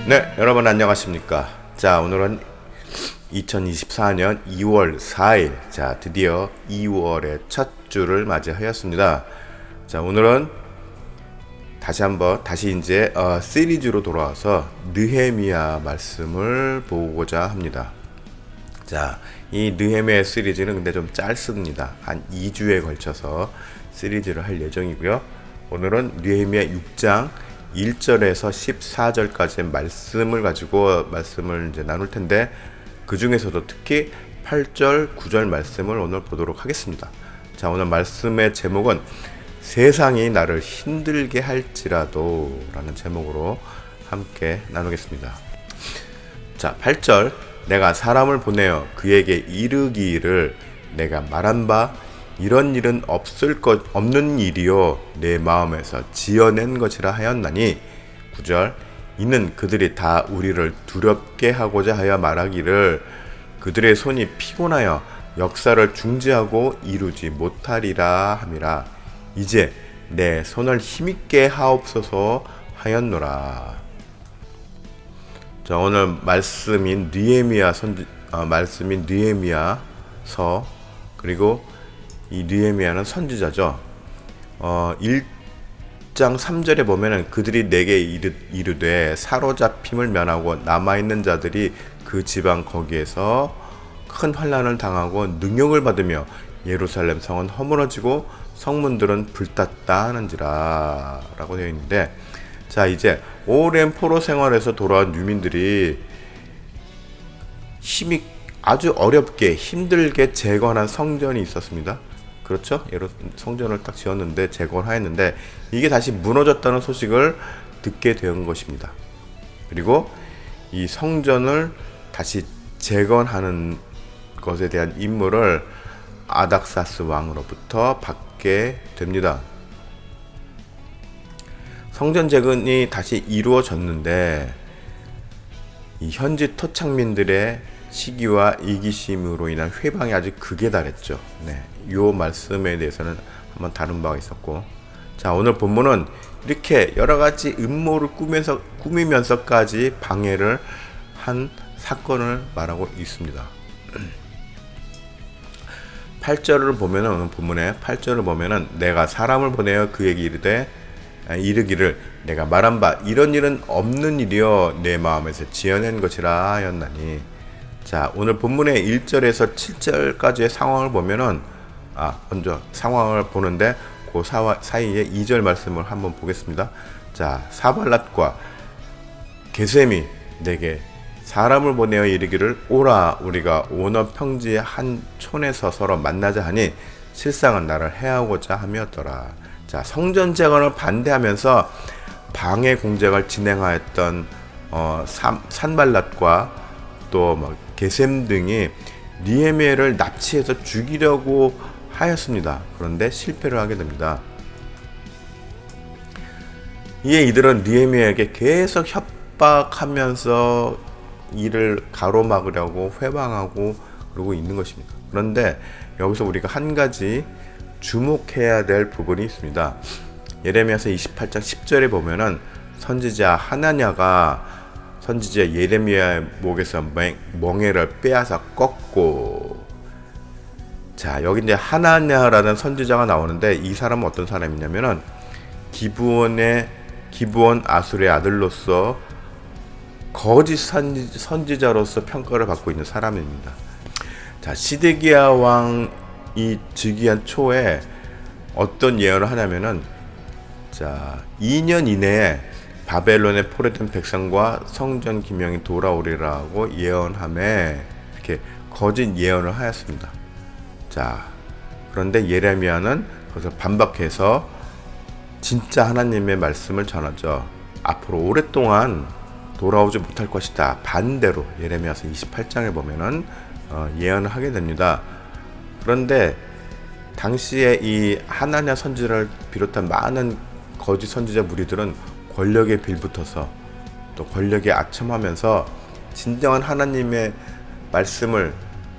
네, 여러분 안녕하십니까. 자, 오늘은 2024년 2월 4일. 자, 드디어 2월의 첫 주를 맞이하였습니다. 자, 오늘은 다시 이제 시리즈로 돌아와서 느헤미야 말씀을 보고자 합니다. 자, 이 느헤미야 시리즈는 근데 좀 짧습니다. 한 2주에 걸쳐서 시리즈를 할 예정이고요. 오늘은 느헤미야 6장 1절에서 14절까지의 말씀을 가지고 말씀을 이제 나눌 텐데, 그 중에서도 특히 8절, 9절 말씀을 오늘 보도록 하겠습니다. 자, 오늘 말씀의 제목은 세상이 나를 힘들게 할지라도 라는 제목으로 함께 나누겠습니다. 자, 8절, 내가 사람을 보내어 그에게 이르기를 내가 말한 바 이런 일은 없는 일이요 내 마음에서 지어낸 것이라 하였나니. 9절, 이는 그들이 다 우리를 두렵게 하고자 하여 말하기를 그들의 손이 피곤하여 역사를 중지하고 이루지 못하리라 함이라. 이제 내 손을 힘있게 하옵소서 하였노라. 자, 오늘 말씀인 느헤미야서, 그리고 이 느헤미야는 선지자죠. 1장 3절에 보면은 그들이 내게 이르되 사로잡힘을 면하고 남아있는 자들이 그 지방 거기에서 큰 환난을 당하고 능욕을 받으며 예루살렘 성은 허물어지고 성문들은 불탔다 하는지라 라고 되어 있는데, 자, 이제 오랜 포로 생활에서 돌아온 유민들이 아주 어렵게 힘들게 재건한 성전이 있었습니다. 그렇죠? 성전을 딱 지었는데 재건을 하였는데 이게 다시 무너졌다는 소식을 듣게 된 것입니다. 그리고 이 성전을 다시 재건하는 것에 대한 임무를 아닥사스 왕으로부터 받게 됩니다. 성전 재건이 다시 이루어졌는데 이 현지 토착민들의 시기와 이기심으로 인한 회방이 아주 극에 달했죠. 네, 이 말씀에 대해서는 한번 다룬 바가 있었고, 자, 오늘 본문은 이렇게 여러 가지 음모를 꾸미면서까지 방해를 한 사건을 말하고 있습니다. 8절을 보면은, 오늘 본문의 8절을 보면은 내가 사람을 보내어 그에게 이르기를 내가 말한 바 이런 일은 없는 일이요 내 마음에서 지어낸 것이라 하였나니. 자, 오늘 본문의 1절에서 7절까지의 상황을 보면은, 먼저 상황을 보는데 그 사이에 2절 말씀을 한번 보겠습니다. 자, 사발랏과 게셈이 내게 사람을 보내어 이르기를 오라 우리가 오너 평지의 한 촌에서 서로 만나자 하니 실상은 나를 해하고자 함이었더라. 자, 성전 재건을 반대하면서 방해 공작을 진행하였던 산발랏과 또 게셈 등이 느헤미야를 납치해서 죽이려고 하였습니다. 그런데 실패를 하게 됩니다. 이에 이들은 느헤미야에게 계속 협박하면서 이를 가로막으려고 회방하고 그러고 있는 것입니다. 그런데 여기서 우리가 한 가지 주목해야 될 부분이 있습니다. 예레미야서 28장 10절에 보면은 선지자 하나냐가 선지자 예레미야의 목에서 멍에를 빼앗아 꺾고, 자, 여기 이제 하나냐라는 선지자가 나오는데 이 사람은 어떤 사람이냐면은 기브온 아술의 아들로서 거짓 선지자로서 평가를 받고 있는 사람입니다. 자, 시드기야 왕이 즉위한 초에 어떤 예언을 하냐면은, 자, 2년 이내에 바벨론에 포로된 백성과 성전 기명이 돌아오리라고 예언함에 이렇게 거짓 예언을 하였습니다. 자, 그런데 예레미야는 거기서 반박해서 진짜 하나님의 말씀을 전하죠. 앞으로 오랫동안 돌아오지 못할 것이다. 반대로 예레미야서 28장에 보면은 예언을 하게 됩니다. 그런데 당시에 이 하나냐 선지자를 비롯한 많은 거짓 선지자 무리들은 권력에 빌붙어서 또 권력에 아첨하면서 진정한 하나님의 말씀을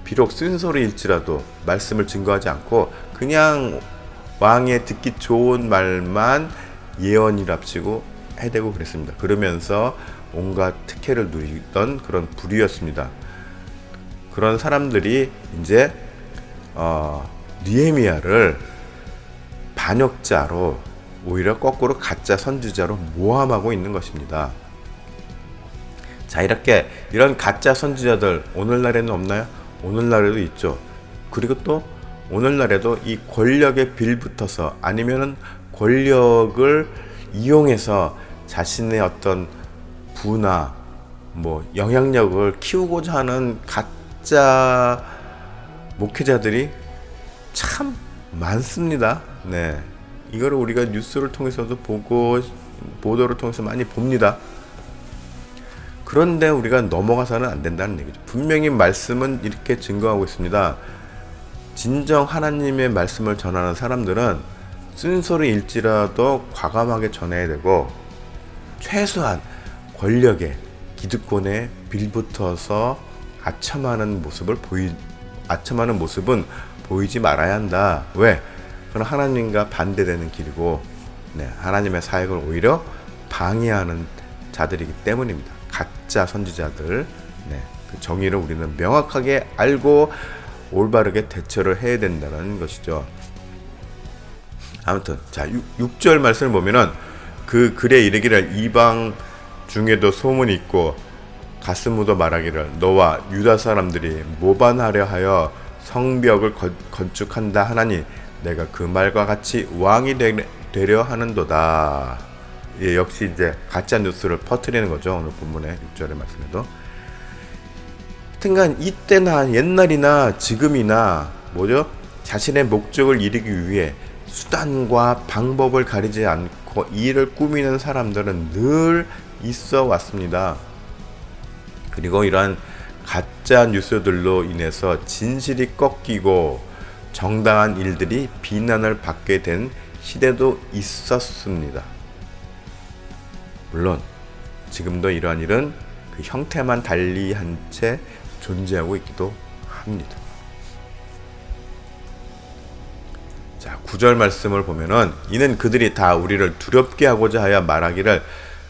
비록 쓴소리일지라도 말씀을 증거하지 않고 그냥 왕의 듣기 좋은 말만 예언이랍시고 해대고 그랬습니다. 그러면서 온갖 특혜를 누리던 그런 부류였습니다. 그런 사람들이 이제 느헤미야를 반역자로, 오히려 거꾸로 가짜 선지자로 모함하고 있는 것입니다. 자, 이런 가짜 선지자들 오늘날에는 없나요? 오늘날에도 있죠. 그리고 또 오늘날에도 이 권력에 빌붙어서, 아니면은 권력을 이용해서 자신의 어떤 부나 영향력을 키우고자 하는 가짜 목회자들이 참 많습니다. 네, 이거를 우리가 뉴스를 통해서도 보고 보도를 통해서 많이 봅니다. 그런데 우리가 넘어가서는 안 된다는 얘기죠. 분명히 말씀은 이렇게 증거하고 있습니다. 진정 하나님의 말씀을 전하는 사람들은 쓴소리일지라도 과감하게 전해야 되고, 최소한 권력에, 기득권에 빌붙어서 아첨하는 모습은 보이지 말아야 한다. 왜? 그건 하나님과 반대되는 길이고, 하나님의 사역을 오히려 방해하는 자들이기 때문입니다. 가짜 선지자들, 그 정의를 우리는 명확하게 알고 올바르게 대처를 해야 된다는 것이죠. 아무튼 자, 6절 말씀을 보면은 그 글에 이르기를 이방 중에도 소문이 있고 가슴 묻어 말하기를 너와 유다 사람들이 모반하려 하여 성벽을 건축한다 하나니 내가 그 말과 같이 왕이 되려 하는도다. 예, 역시 이제 가짜 뉴스를 퍼뜨리는 거죠. 오늘 본문의 6절의 말씀에도. 하여튼간 이때나 옛날이나 지금이나 자신의 목적을 이루기 위해 수단과 방법을 가리지 않고 일을 꾸미는 사람들은 늘 있어 왔습니다. 그리고 이러한 가짜 뉴스들로 인해서 진실이 꺾이고 정당한 일들이 비난을 받게 된 시대도 있었습니다. 물론 지금도 이러한 일은 그 형태만 달리한 채 존재하고 있기도 합니다. 자, 9절 말씀을 보면은 이는 그들이 다 우리를 두렵게 하고자 하여 말하기를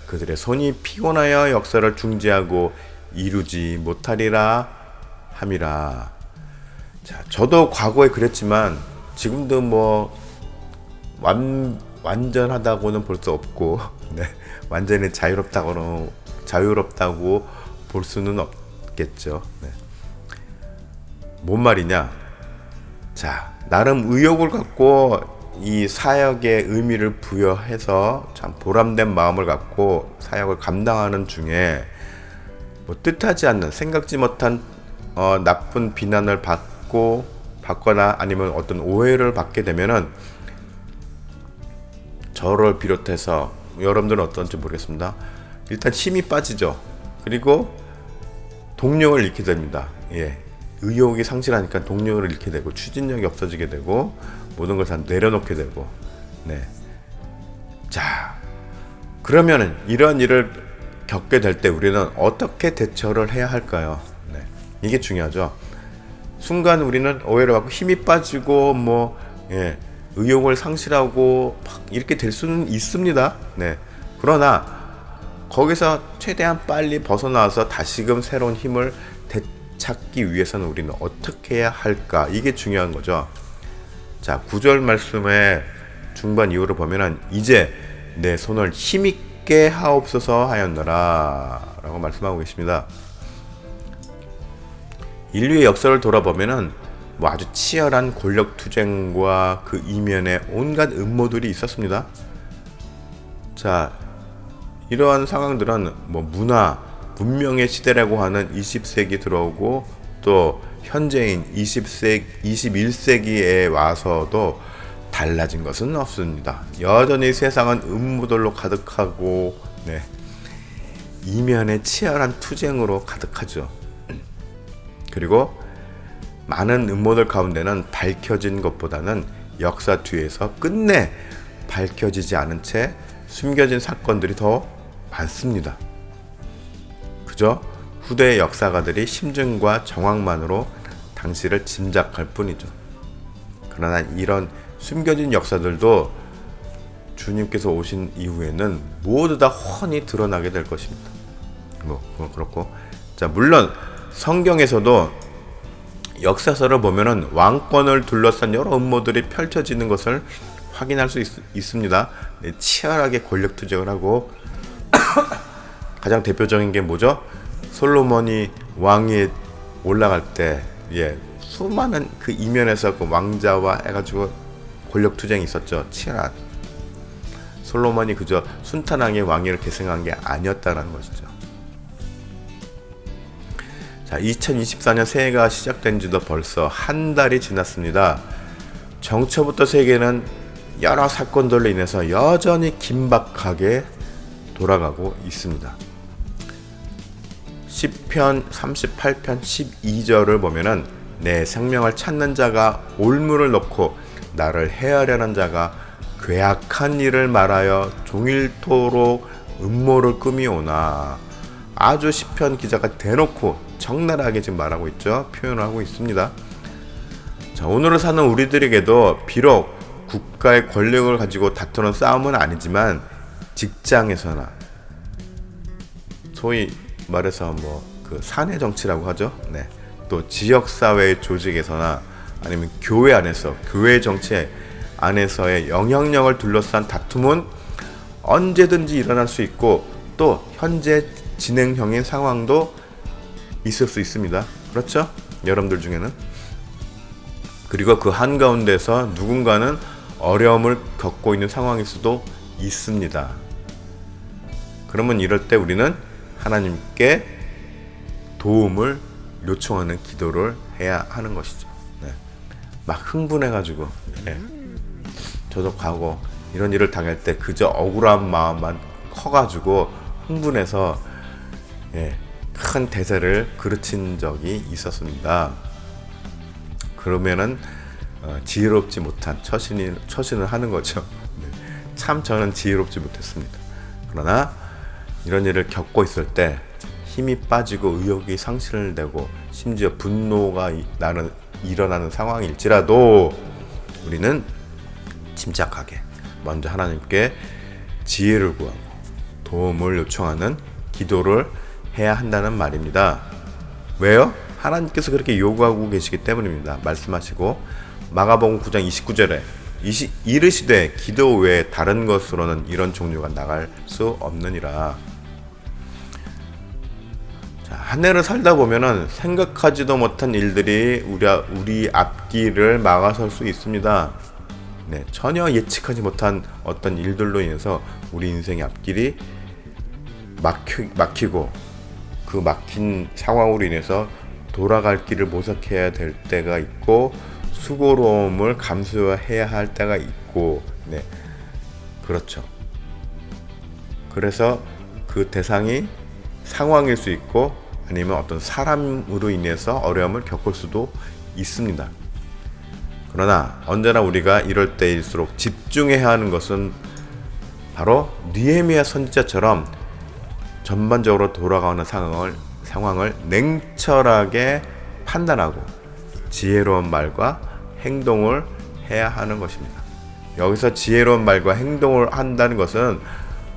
그들의 손이 피곤하여 역사를 중지하고 이루지 못하리라 함이라. 자, 저도 과거에 그랬지만 지금도 완전하다고는 볼 수 없고, 완전히 자유롭다고 볼 수는 없겠죠. 뭔 말이냐? 자, 나름 의욕을 갖고 이 사역의 의미를 부여해서 참 보람된 마음을 갖고 사역을 감당하는 중에 뜻하지 않는, 생각지 못한 나쁜 비난을 받거나 아니면 어떤 오해를 받게 되면은 저를 비롯해서 여러분들은 어떤지 모르겠습니다. 일단 힘이 빠지죠. 그리고 동력을 잃게 됩니다. 예, 의욕이 상실하니까 동력을 잃게 되고 추진력이 없어지게 되고 모든 걸 다 내려놓게 되고. 자, 그러면은 이런 일을 겪게 될 때 우리는 어떻게 대처를 해야 할까요? 이게 중요하죠. 순간 우리는 오해를 받고 힘이 빠지고 의욕을 상실하고 이렇게 될 수는 있습니다. 그러나 거기서 최대한 빨리 벗어나서 다시금 새로운 힘을 되찾기 위해서는 우리는 어떻게 해야 할까? 이게 중요한 거죠. 자, 9절 말씀의 중반 이후를 보면은 이제 내 손을 힘있게 하옵소서 하였노라 라고 말씀하고 계십니다. 인류의 역사를 돌아보면은 아주 치열한 권력 투쟁과 그 이면에 온갖 음모들이 있었습니다. 자, 이러한 상황들은 문화, 문명의 시대라고 하는 20세기 들어오고 또 현재인 21세기에 와서도 달라진 것은 없습니다. 여전히 세상은 음모들로 가득하고 이면에 치열한 투쟁으로 가득하죠. 그리고 많은 음모들 가운데는 밝혀진 것보다는 역사 뒤에서 끝내 밝혀지지 않은 채 숨겨진 사건들이 더 많습니다. 그저 후대의 역사가들이 심증과 정황만으로 당시를 짐작할 뿐이죠. 그러나 이런 숨겨진 역사들도 주님께서 오신 이후에는 모두 다 훤히 드러나게 될 것입니다. 뭐 그건 그렇고. 자, 물론 성경에서도 역사서를 보면은 왕권을 둘러싼 여러 음모들이 펼쳐지는 것을 확인할 수 있습니다. 네, 치열하게 권력 투쟁을 하고 가장 대표적인 게 뭐죠? 솔로몬이 왕위에 올라갈 때, 수많은 그 이면에서 그 왕자와 해가지고 권력 투쟁이 있었죠. 치열한. 솔로몬이 그저 순탄하게 왕위를 계승한 게 아니었다는 것이죠. 자, 2024년 새해가 시작된 지도 벌써 한 달이 지났습니다. 정초부터 세계는 여러 사건들로 인해서 여전히 긴박하게 돌아가고 있습니다. 시편 38편 12절을 보면은 내 생명을 찾는 자가 올무를 놓고 나를 해하려는 자가 괴악한 일을 말하여 종일토록 음모를 꾸미오나. 아주 시편 기자가 대놓고 적나라하게 지금 말하고 있죠. 표현을 하고 있습니다. 자, 오늘을 사는 우리들에게도 비록 국가의 권력을 가지고 다투는 싸움은 아니지만 직장에서나 소위 말해서 그 사내 정치라고 하죠. 네. 또 지역사회 조직에서나 아니면 교회 안에서 교회 정치 안에서의 영향력을 둘러싼 다툼은 언제든지 일어날 수 있고 또 현재 진행형인 상황도 있을 수 있습니다. 그렇죠? 여러분들 중에는. 그리고 그 한가운데서 누군가는 어려움을 겪고 있는 상황일 수도 있습니다. 그러면 이럴 때 우리는 하나님께 도움을 요청하는 기도를 해야 하는 것이죠. 네. 막 흥분해가지고 저도 과거 이런 일을 당할 때 그저 억울한 마음만 커가지고 흥분해서 큰 대세를 그르친 적이 있었습니다. 그러면은 지혜롭지 못한 처신을 하는 거죠. 참 저는 지혜롭지 못했습니다. 그러나 이런 일을 겪고 있을 때 힘이 빠지고 의욕이 상실되고 심지어 분노가 일어나는 상황일지라도 우리는 침착하게 먼저 하나님께 지혜를 구하고 도움을 요청하는 기도를 해야 한다는 말입니다. 왜요? 하나님께서 그렇게 요구하고 계시기 때문입니다. 말씀하시고 마가복음 9장 29절에 이르시되 기도 외에 다른 것으로는 이런 종류가 나갈 수 없느니라. 자, 한 해를 살다 보면은 생각하지도 못한 일들이 우리 앞길을 막아설 수 있습니다. 네, 전혀 예측하지 못한 어떤 일들로 인해서 우리 인생의 앞길이 막히고 그 막힌 상황으로 인해서 돌아갈 길을 모색해야 될 때가 있고 수고로움을 감수해야 할 때가 있고, 네, 그렇죠. 그래서 그 대상이 상황일 수 있고 아니면 어떤 사람으로 인해서 어려움을 겪을 수도 있습니다. 그러나 언제나 우리가 이럴 때일수록 집중해야 하는 것은 바로 느헤미야 선지자처럼 전반적으로 돌아가는 상황을 냉철하게 판단하고 지혜로운 말과 행동을 해야 하는 것입니다. 여기서 지혜로운 말과 행동을 한다는 것은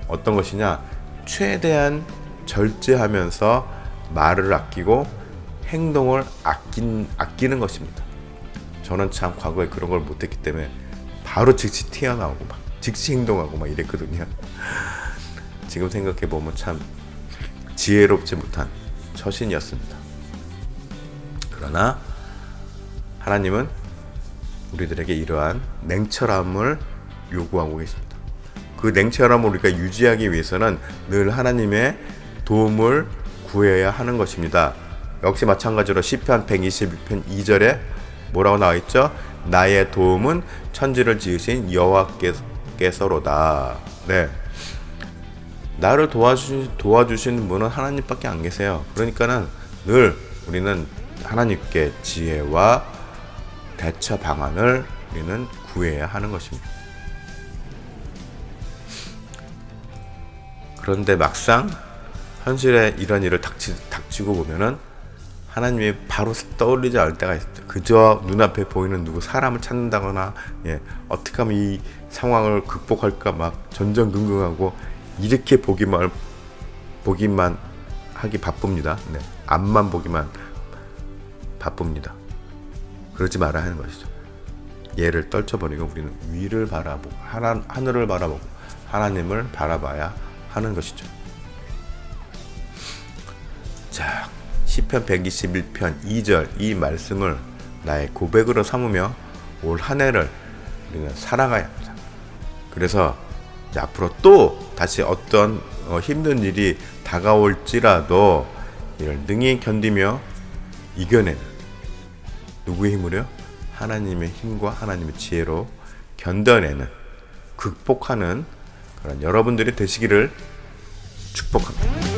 어떤 것이냐? 최대한 절제하면서 말을 아끼고 행동을 아끼는 것입니다. 저는 참 과거에 그런 걸 못했기 때문에 바로 즉시 튀어나오고 막 즉시 행동하고 막 이랬거든요. 지금 생각해보면 참 지혜롭지 못한 처신이었습니다. 그러나 하나님은 우리들에게 이러한 냉철함을 요구하고 계십니다. 그 냉철함을 우리가 유지하기 위해서는 늘 하나님의 도움을 구해야 하는 것입니다. 역시 마찬가지로 시편 122편 2절에 뭐라고 나와 있죠? 나의 도움은 천지를 지으신 여호와께서로다. 네, 나를 도와주시는 분은 하나님밖에 안 계세요. 그러니까는 늘 우리는 하나님께 지혜와 대처 방안을 우리는 구해야 하는 것입니다. 그런데 막상 현실에 이런 일을 닥치고 보면은 하나님이 바로 떠올리지 않을 때가 있어요. 그저 눈앞에 보이는 누구 사람을 찾는다거나 어떻게 하면 이 상황을 극복할까 막 전전긍긍하고 이렇게 보기만 하기 바쁩니다. 네. 앞만 보기만 바쁩니다. 그러지 말아야 하는 것이죠. 얘를 떨쳐버리고 우리는 위를 바라보고 하늘을 바라보고 하나님을 바라봐야 하는 것이죠. 자, 시편 121편 2절 이 말씀을 나의 고백으로 삼으며 올 한 해를 우리는 살아가야 합니다. 그래서 이제 앞으로 또 다시 어떤 힘든 일이 다가올지라도 이를 능히 견디며 이겨내는 누구의 힘으로요? 하나님의 힘과 하나님의 지혜로 견뎌내는 극복하는 그런 여러분들이 되시기를 축복합니다.